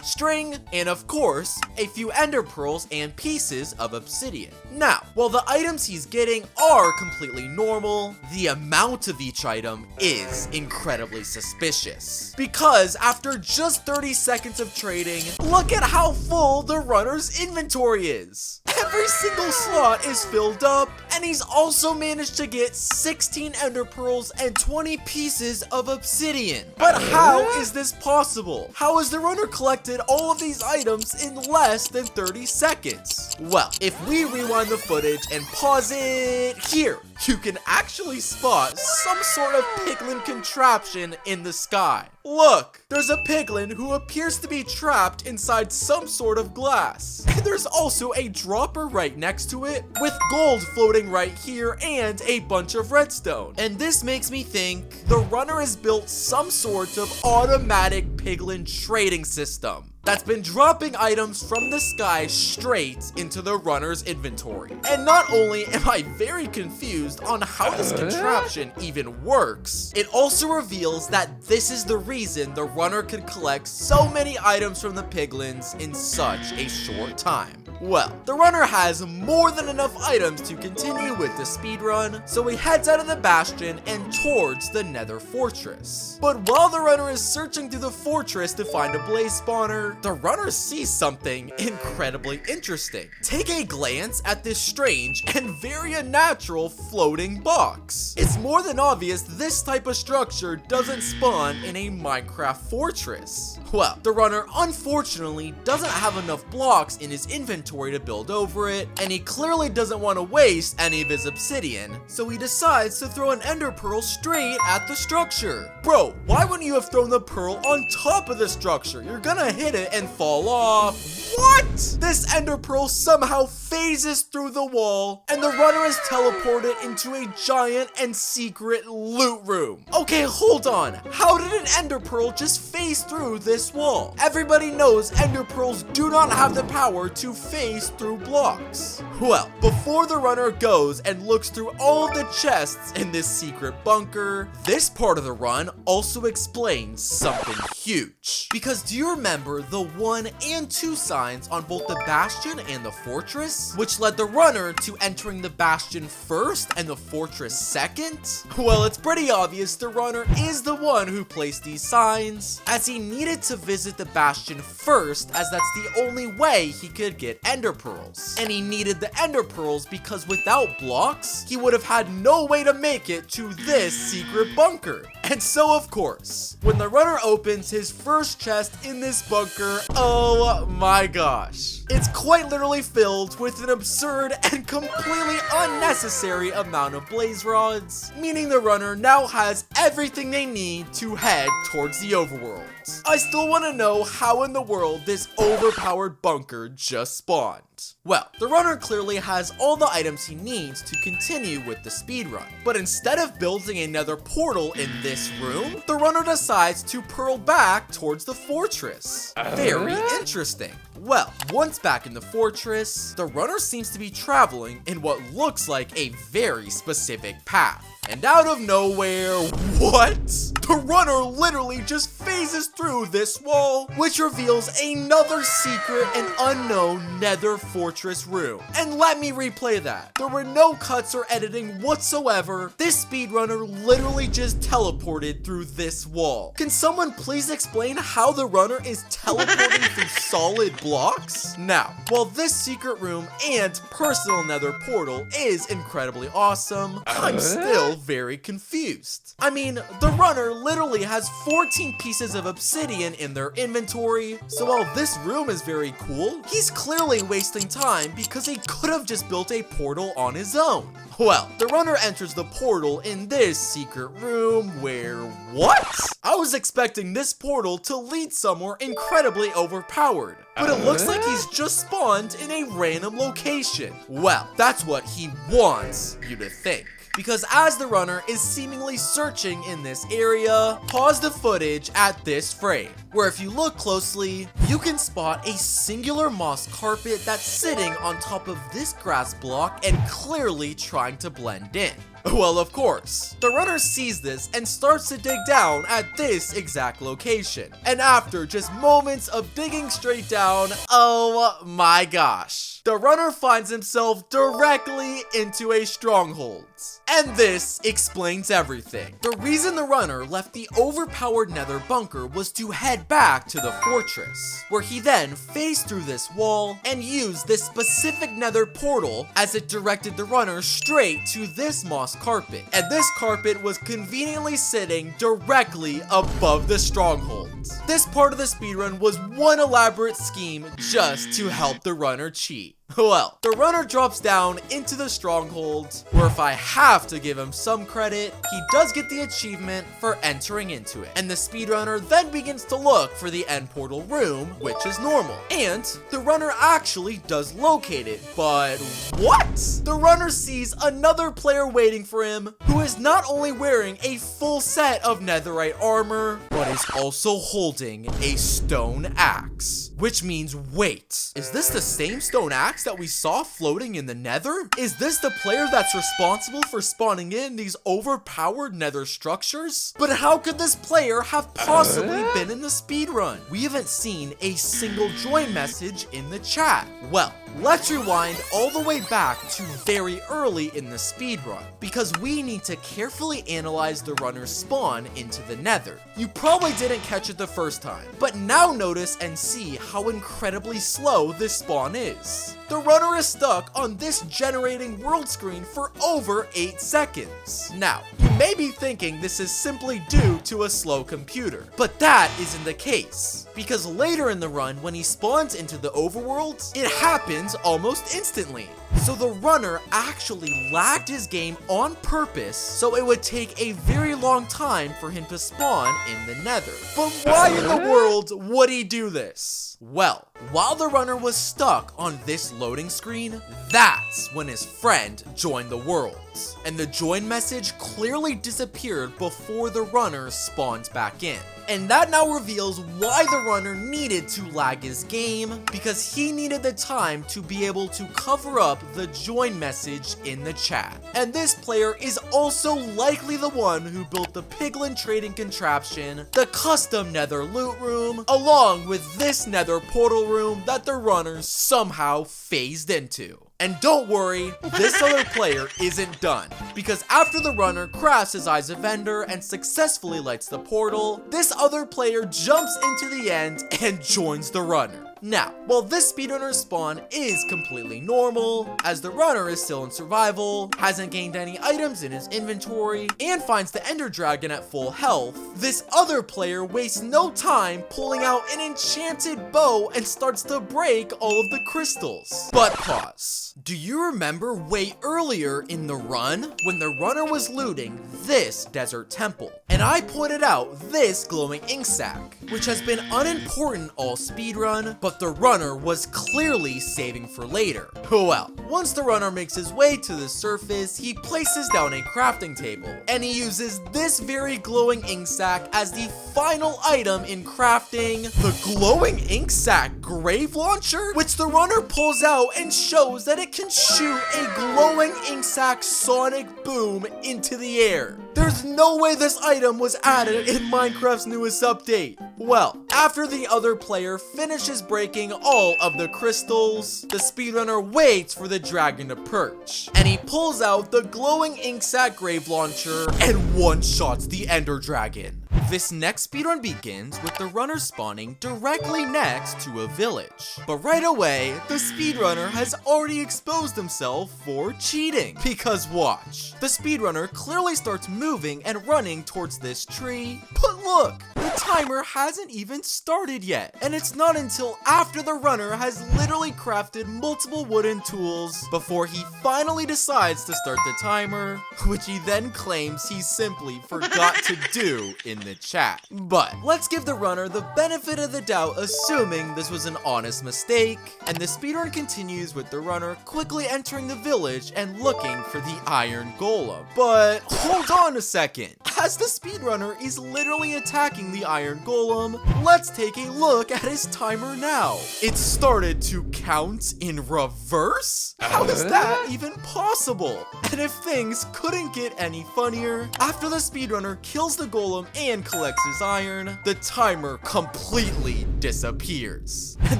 string, and of course, a few ender pearls and pieces of obsidian. Now, while the items he's getting are completely normal, the amount of each item is incredibly suspicious. Because after just 30 seconds of trading, look at how full the runner's inventory is. And every single slot is filled up, and he's also managed to get 16 ender pearls and 20 pieces of obsidian. But how is this possible? How has the runner collected all of these items in less than 30 seconds? Well, if we rewind the footage and pause it here, you can actually spot some sort of piglin contraption in the sky. Look, there's a piglin who appears to be trapped inside some sort of glass. And there's also a dropper right next to it with gold floating right here and a bunch of redstone. And this makes me think the runner has built some sort of automatic piglin trading system that's been dropping items from the sky straight into the runner's inventory. And not only am I very confused on how this contraption even works, it also reveals that this is the reason the runner could collect so many items from the piglins in such a short time. Well, the runner has more than enough items to continue with the speedrun, so he heads out of the bastion and towards the Nether fortress. But while the runner is searching through the fortress to find a blaze spawner, the runner sees something incredibly interesting. Take a glance at this strange and very unnatural floating box. It's more than obvious this type of structure doesn't spawn in a Minecraft fortress. Well, the runner unfortunately doesn't have enough blocks in his inventory to build over it, and he clearly doesn't want to waste any of his obsidian, so he decides to throw an ender pearl straight at the structure. Bro, why wouldn't you have thrown the pearl on top of the structure? You're gonna hit it and fall off. What? This ender pearl somehow phases through the wall, and the runner is teleported into a giant and secret loot room. Okay, hold on. How did an ender pearl just phase through this wall? Everybody knows ender pearls do not have the power to phase through blocks. Well, before the runner goes and looks through all of the chests in this secret bunker, this part of the run also explains something huge. Because do you remember the 1 and 2 signs on both the bastion and the fortress, which led the runner to entering the bastion first and the fortress second? Well, it's pretty obvious the runner is the one who placed these signs, as he needed to visit the bastion first, as that's the only way he could get ender pearls. And he needed the ender pearls because without blocks, he would have had no way to make it to this secret bunker. And so, of course, when the runner opens his first chest in this bunker, oh my gosh, it's quite literally filled with an absurd and completely unnecessary amount of blaze rods, meaning the runner now has everything they need to head towards the overworld. I still want to know how in the world this overpowered bunker just spawned. Well, the runner clearly has all the items he needs to continue with the speedrun, but instead of building another portal in this room, the runner decides to pearl back towards the fortress. Very interesting. Well, once back in the fortress, the runner seems to be traveling in what looks like a very specific path. And out of nowhere, what? The runner literally just phases through this wall, which reveals another secret and unknown Nether fortress room. And let me replay that. There were no cuts or editing whatsoever. This speedrunner literally just teleported through this wall. Can someone please explain how the runner is teleporting through solid blocks? Now, while this secret room and personal Nether portal is incredibly awesome, I'm still very confused. I mean, the runner literally has 14 pieces of obsidian in their inventory, so while this room is very cool, he's clearly wasting time because he could have just built a portal on his own. Well, the runner enters the portal in this secret room where, what? I was expecting this portal to lead somewhere incredibly overpowered, but it looks like he's just spawned in a random location. Well, that's what he wants you to think. Because as the runner is seemingly searching in this area, pause the footage at this frame, where if you look closely, you can spot a singular moss carpet that's sitting on top of this grass block and clearly trying to blend in. Well, of course, the runner sees this and starts to dig down at this exact location. And after just moments of digging straight down, oh my gosh, the runner finds himself directly into a stronghold. And this explains everything. The reason the runner left the overpowered Nether bunker was to head back to the fortress, where he then phased through this wall and used this specific Nether portal as it directed the runner straight to this moss carpet. And this carpet was conveniently sitting directly above the stronghold. This part of the speedrun was one elaborate scheme just to help the runner cheat. Well, the runner drops down into the stronghold, where if I have to give him some credit, he does get the achievement for entering into it. And the speedrunner then begins to look for the end portal room, which is normal. And the runner actually does locate it, but what? The runner sees another player waiting for him, who is not only wearing a full set of netherite armor, but is also holding a stone axe. Which means, wait, is this the same stone axe that we saw floating in the Nether? Is this the player that's responsible for spawning in these overpowered Nether structures? But how could this player have possibly been in the speedrun? We haven't seen a single join message in the chat. Well, let's rewind all the way back to very early in the speedrun, because we need to carefully analyze the runner's spawn into the Nether. You probably didn't catch it the first time, but now notice and see how incredibly slow this spawn is. The runner is stuck on this generating world screen for over 8 seconds. Now, you may be thinking this is simply due to a slow computer, but that isn't the case, because later in the run, when he spawns into the overworld, it happens almost instantly. So the runner actually lagged his game on purpose, so it would take a very long time for him to spawn in the Nether. But why in the world would he do this? Well, while the runner was stuck on this loading screen, that's when his friend joined the world. And the join message clearly disappeared before the runner spawned back in. And that now reveals why the runner needed to lag his game, because he needed the time to be able to cover up the join message in the chat. And this player is also likely the one who built the Piglin trading contraption, the custom Nether loot room, along with this Nether portal room that the runner somehow phased into. And don't worry, this other player isn't done, because after the runner crafts his eyes of Ender and successfully lights the portal, this other player jumps into the end and joins the runner. Now, while this speedrunner spawn is completely normal, as the runner is still in survival, hasn't gained any items in his inventory, and finds the ender dragon at full health, this other player wastes no time pulling out an enchanted bow and starts to break all of the crystals. But pause. Do you remember way earlier in the run, when the runner was looting this desert temple? And I pointed out this glowing ink sac, which has been unimportant all speedrun, but the runner was clearly saving for later. Well, once the runner makes his way to the surface, he places down a crafting table, and he uses this very glowing ink sac as the final item in crafting the glowing ink sac grave launcher, which the runner pulls out and shows that it can shoot a glowing ink sac sonic boom into the air. There's no way this item was added in Minecraft's newest update. Well, after the other player finishes breaking all of the crystals, the speedrunner waits for the dragon to perch, and he pulls out the glowing ink sac grave launcher and one-shots the ender dragon. This next speedrun begins with the runner spawning directly next to a village. But right away, the speedrunner has already exposed himself for cheating. Because watch, the speedrunner clearly starts moving and running towards this tree, but look, the timer hasn't even started yet. And it's not until after the runner has literally crafted multiple wooden tools before he finally decides to start the timer, which he then claims he simply forgot to do in the chat. But let's give the runner the benefit of the doubt, assuming this was an honest mistake, and the speedrun continues with the runner quickly entering the village and looking for the iron golem. But hold on a second, as the speedrunner is literally attacking the iron golem, let's take a look at his timer now. It started to count in reverse? How is that even possible? And if things couldn't get any funnier, after the speedrunner kills the golem and collects his iron, the timer completely disappears. And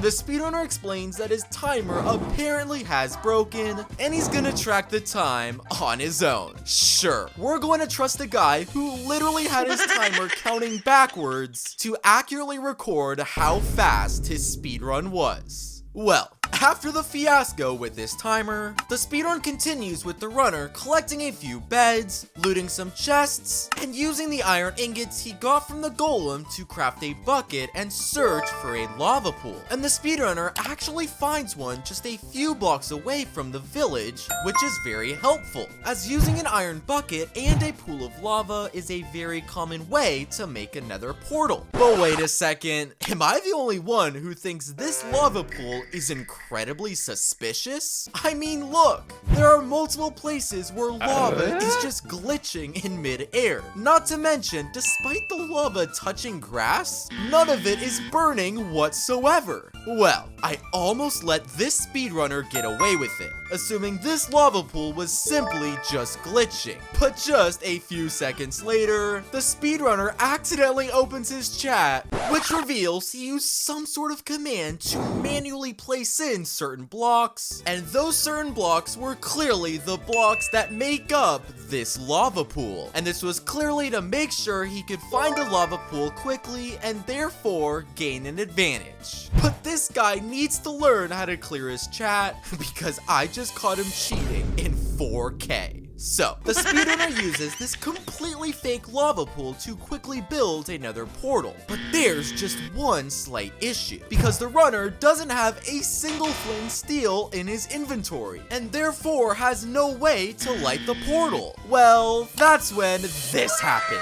the speedrunner explains that his timer apparently has broken, and he's gonna track the time on his own. Sure, we're going to trust a guy who literally had his timer counting backwards to accurately record how fast his speedrun was. Well, after the fiasco with this timer, the speedrun continues with the runner collecting a few beds, looting some chests, and using the iron ingots he got from the golem to craft a bucket and search for a lava pool. And the speedrunner actually finds one just a few blocks away from the village, which is very helpful, as using an iron bucket and a pool of lava is a very common way to make a nether portal. But wait a second, am I the only one who thinks this lava pool is incredibly suspicious? I mean, look, there are multiple places where lava is just glitching in mid-air. Not to mention, despite the lava touching grass, none of it is burning whatsoever. Well, I almost let this speedrunner get away with it, assuming this lava pool was simply just glitching. But just a few seconds later, the speedrunner accidentally opens his chat, which reveals he used some sort of command to manually place in certain blocks, and those certain blocks were clearly the blocks that make up this lava pool. And this was clearly to make sure he could find the lava pool quickly and therefore gain an advantage. But this guy needs to learn how to clear his chat because I just caught him cheating in 4K. So, the speedrunner uses this completely fake lava pool to quickly build another portal. But there's just one slight issue, because the runner doesn't have a single flint and steel in his inventory, and therefore has no way to light the portal. Well, that's when this happens.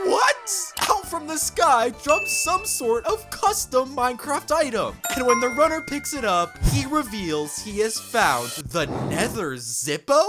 What? Out from the sky drops some sort of custom Minecraft item. And when the runner picks it up, he reveals he has found the Nether zippo?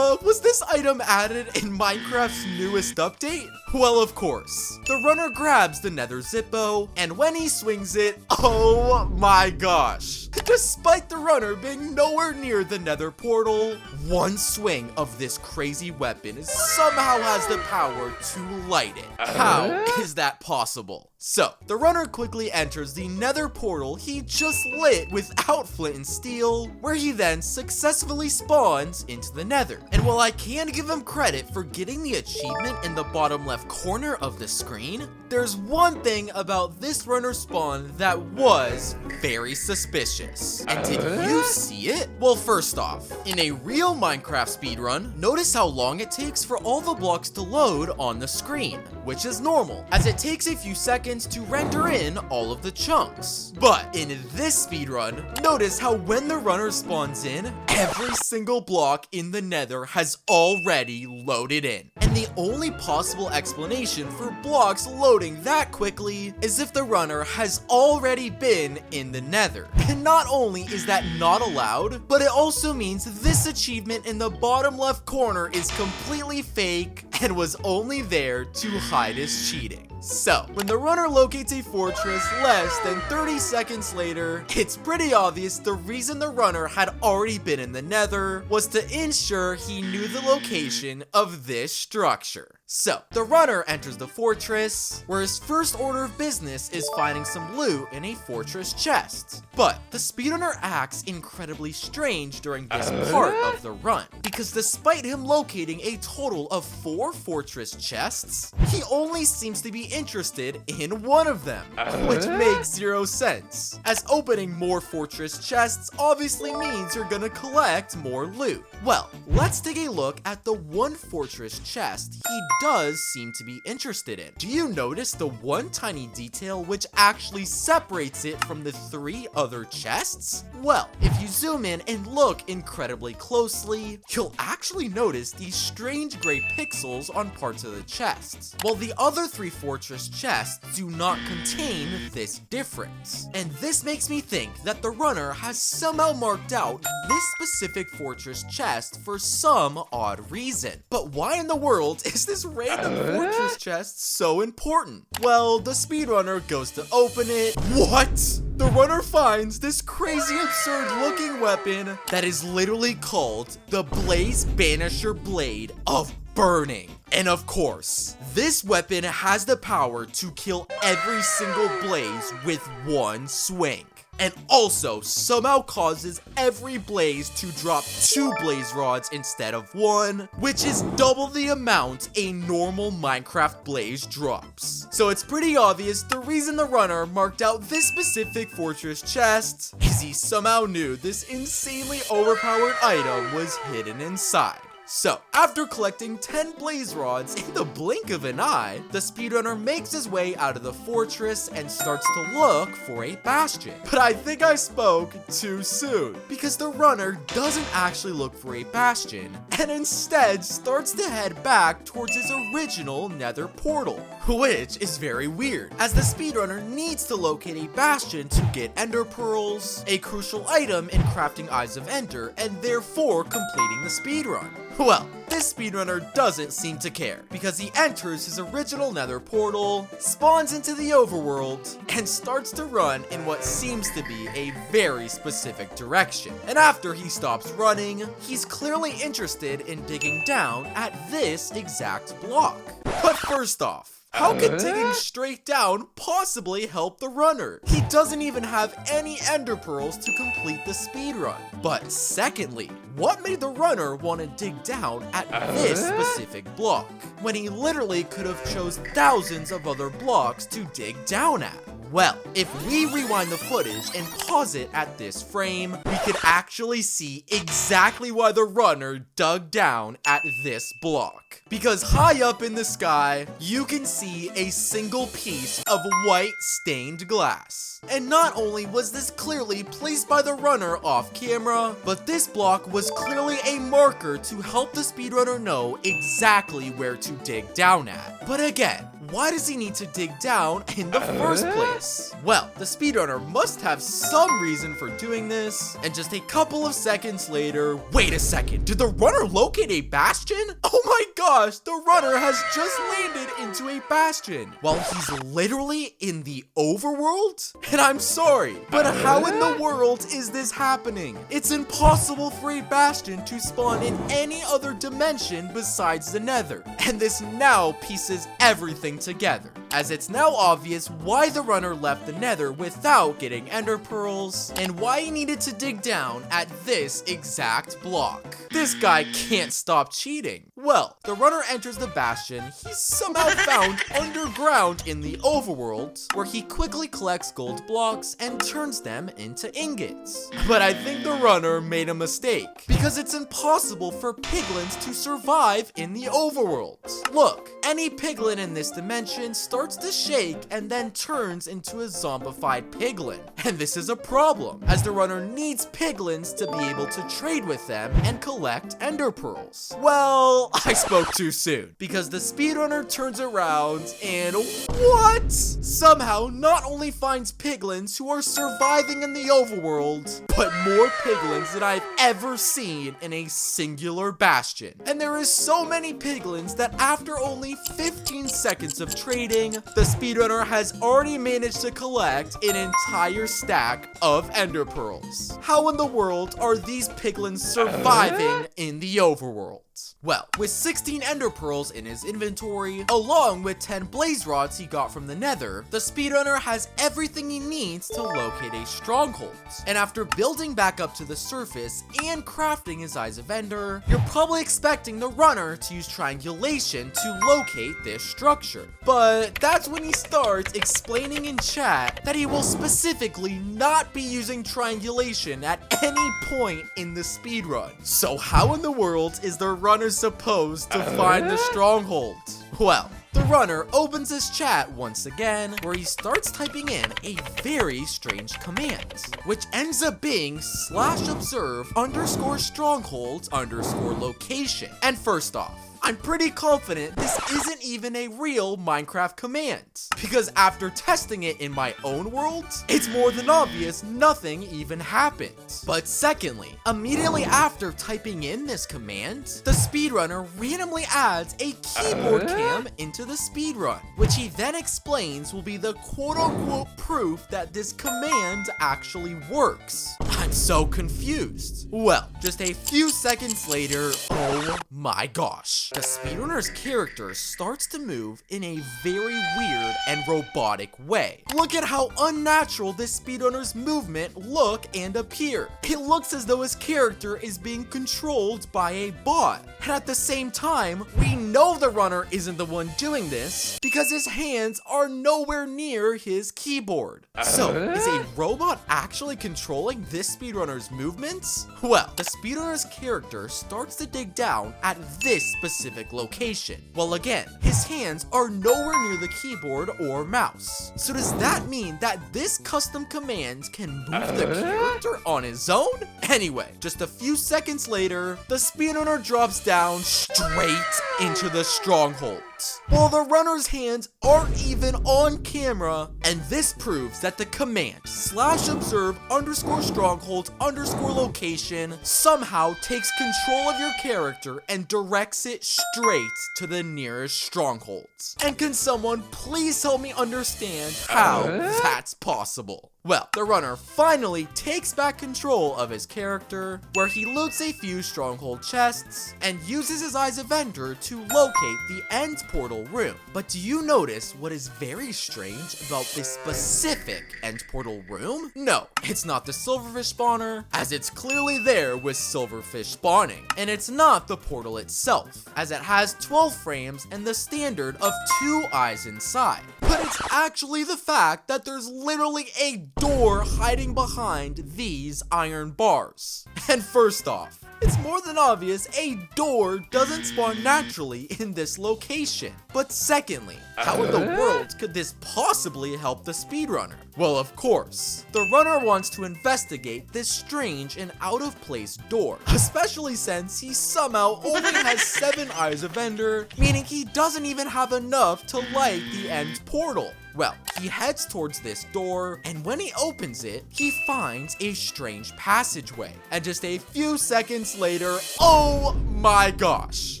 Was this item added in Minecraft's newest update? Well, of course. The runner grabs the Nether zippo, and when he swings it, oh my gosh. Despite the runner being nowhere near the Nether portal, one swing of this crazy weapon somehow has the power to light it. How is that possible? So, the runner quickly enters the Nether portal he just lit without flint and steel, where he then successfully spawns into the Nether. And while I can give him credit for getting the achievement in the bottom left corner of the screen, there's one thing about this runner spawn that was very suspicious. And did you see it? Well, first off, in a real Minecraft speedrun, notice how long it takes for all the blocks to load on the screen, which is normal, as it takes a few seconds to render in all of the chunks. But in this speedrun, notice how when the runner spawns in, every single block in the Nether has already loaded in. And the only possible explanation for blocks loading that quickly is if the runner has already been in the Nether. And not only is that not allowed, but it also means this achievement in the bottom left corner is completely fake and was only there to hide his cheating. So, when the runner locates a fortress less than 30 seconds later, it's pretty obvious the reason the runner had already been in the Nether was to ensure he knew the location of this structure. So, the runner enters the fortress, where his first order of business is finding some loot in a fortress chest. But the speedrunner acts incredibly strange during this part of the run, because despite him locating a total of 4 fortress chests, he only seems to be interested in one of them, which makes 0 sense, as opening more fortress chests obviously means you're gonna collect more loot. Well, let's take a look at the one fortress chest he does seem to be interested in. Do you notice the one tiny detail which actually separates it from the 3 other chests? Well, if you zoom in and look incredibly closely, you'll actually notice these strange gray pixels on parts of the chests, while the other 3 fortress chests do not contain this difference. And this makes me think that the runner has somehow marked out this specific fortress chest for some odd reason. But why in the world is this random fortress chest so important? Well, the speedrunner goes to open it. What? The runner finds this crazy absurd looking weapon that is literally called the Blaze Banisher Blade of Burning. And of course, this weapon has the power to kill every single blaze with one swing. And also somehow causes every blaze to drop 2 blaze rods instead of 1, which is double the amount a normal Minecraft blaze drops. So it's pretty obvious the reason the runner marked out this specific fortress chest is he somehow knew this insanely overpowered item was hidden inside. So, after collecting 10 blaze rods in the blink of an eye, the speedrunner makes his way out of the fortress and starts to look for a bastion. But I think I spoke too soon, because the runner doesn't actually look for a bastion, and instead starts to head back towards his original Nether portal, which is very weird, as the speedrunner needs to locate a bastion to get ender pearls, a crucial item in crafting Eyes of Ender, and therefore completing the speedrun. Well, this speedrunner doesn't seem to care, because he enters his original Nether portal, spawns into the Overworld, and starts to run in what seems to be a very specific direction. And after he stops running, he's clearly interested in digging down at this exact block. But first off, how could digging straight down possibly help the runner? He doesn't even have any ender pearls to complete the speedrun. But secondly, what made the runner want to dig down at this specific block, when he literally could have chose thousands of other blocks to dig down at? Well, if we rewind the footage and pause it at this frame, we could actually see exactly why the runner dug down at this block. Because high up in the sky, you can see a single piece of white stained glass. And not only was this clearly placed by the runner off camera, but this block was clearly a marker to help the speedrunner know exactly where to dig down at. But again, why does he need to dig down in the first place? Well, the speedrunner must have some reason for doing this, and just a couple of seconds later, wait a second, did the runner locate a bastion? Oh my gosh, the runner has just landed into a bastion, while he's literally in the Overworld? And I'm sorry, but how in the world is this happening? It's impossible for a bastion to spawn in any other dimension besides the Nether, and this now pieces everything together, as it's now obvious why the runner left the Nether without getting ender pearls, and why he needed to dig down at this exact block. This guy can't stop cheating. Well, the runner enters the bastion he's somehow found underground in the Overworld, where he quickly collects gold blocks and turns them into ingots. But I think the runner made a mistake, because it's impossible for piglins to survive in the Overworld. Look, any piglin in this dimension starts to shake and then turns into a zombified piglin. And this is a problem, as the runner needs piglins to be able to trade with them and collect ender pearls. Well, I spoke too soon, because the speedrunner turns around and what? Somehow not only finds piglins who are surviving in the Overworld, but more piglins than I've ever seen in a singular bastion. And there is so many piglins that after only 15 seconds of trading, the speedrunner has already managed to collect an entire stack of ender pearls. How in the world are these piglins surviving in the Overworld? Well, with 16 ender pearls in his inventory, along with 10 blaze rods he got from the Nether, the speedrunner has everything he needs to locate a stronghold. And after building back up to the surface and crafting his Eyes of Ender, you're probably expecting the runner to use triangulation to locate this structure. But that's when he starts explaining in chat that he will specifically not be using triangulation at any point in the speedrun. So how in the world is the runner supposed to find the stronghold? Well, the runner opens his chat once again, where he starts typing in a very strange command, which ends up being /observe_stronghold_location. And first off, I'm pretty confident this isn't even a real Minecraft command, because after testing it in my own world, it's more than obvious nothing even happened. But secondly, immediately after typing in this command, the speedrunner randomly adds a keyboard cam into the speedrun, which he then explains will be the quote-unquote proof that this command actually works. I'm so confused. Well, just a few seconds later, oh my gosh, the speedrunner's character starts to move in a very weird and robotic way. Look at how unnatural this speedrunner's movement look and appear. It looks as though his character is being controlled by a bot. And at the same time, we know the runner isn't the one doing this because his hands are nowhere near his keyboard. So, is a robot actually controlling this speedrunner's movements? Well, the speedrunner's character starts to dig down at this specific location. Well, again, his hands are nowhere near the keyboard or mouse. So does that mean that this custom command can move the character on his own? Anyway, just a few seconds later, the speedrunner drops down straight into the Stronghold, while the runner's hands aren't even on camera, and this proves that the command /observe_stronghold_location somehow takes control of your character and directs it straight to the nearest strongholds. And can someone please help me understand how that's possible? Well, the runner finally takes back control of his character, where he loots a few stronghold chests and uses his eyes of ender to locate the end portal room. But do you notice what is very strange about this specific end portal room? No, it's not the silverfish spawner, as it's clearly there with silverfish spawning. And it's not the portal itself, as it has 12 frames and the standard of 2 eyes inside. But it's actually the fact that there's literally a door hiding behind these iron bars. And first off, it's more than obvious a door doesn't spawn naturally in this location. But secondly, how in the world could this possibly help the speedrunner? Well, of course, the runner wants to investigate this strange and out-of-place door, especially since he somehow only has 7 eyes of ender, meaning he doesn't even have enough to light the end portal. Well, he heads towards this door, and when he opens it, he finds a strange passageway. And just a few seconds later, oh my gosh,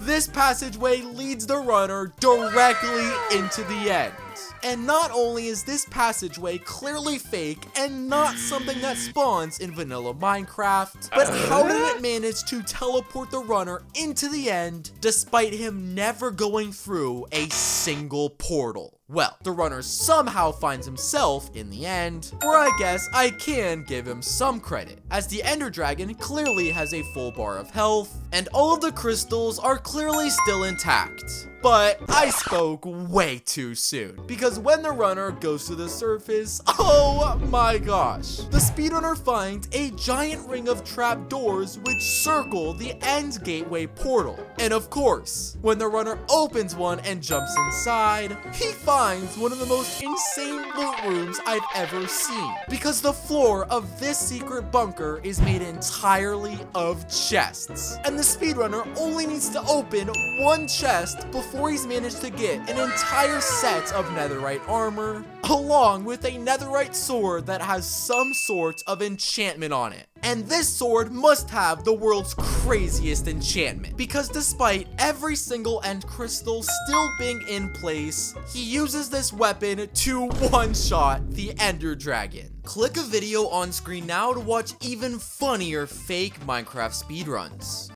this passageway leads the runner directly into the end. And not only is this passageway clearly fake and not something that spawns in vanilla Minecraft, but how did it manage to teleport the runner into the end despite him never going through a single portal? Well, the runner somehow finds himself in the end, where I guess I can give him some credit, as the Ender Dragon clearly has a full bar of health, and all of the crystals are clearly still intact. But I spoke way too soon, because when the runner goes to the surface, oh my gosh, the speedrunner finds a giant ring of trapdoors which circle the end gateway portal. And of course, when the runner opens one and jumps inside, he finds one of the most insane loot rooms I've ever seen, because the floor of this secret bunker is made entirely of chests, and the speedrunner only needs to open one chest before he's managed to get an entire set of netherite armor, along with a netherite sword that has some sort of enchantment on it. And this sword must have the world's craziest enchantment, because despite every single end crystal still being in place, he uses this weapon to one-shot the Ender Dragon. Click a video on screen now to watch even funnier fake Minecraft speedruns.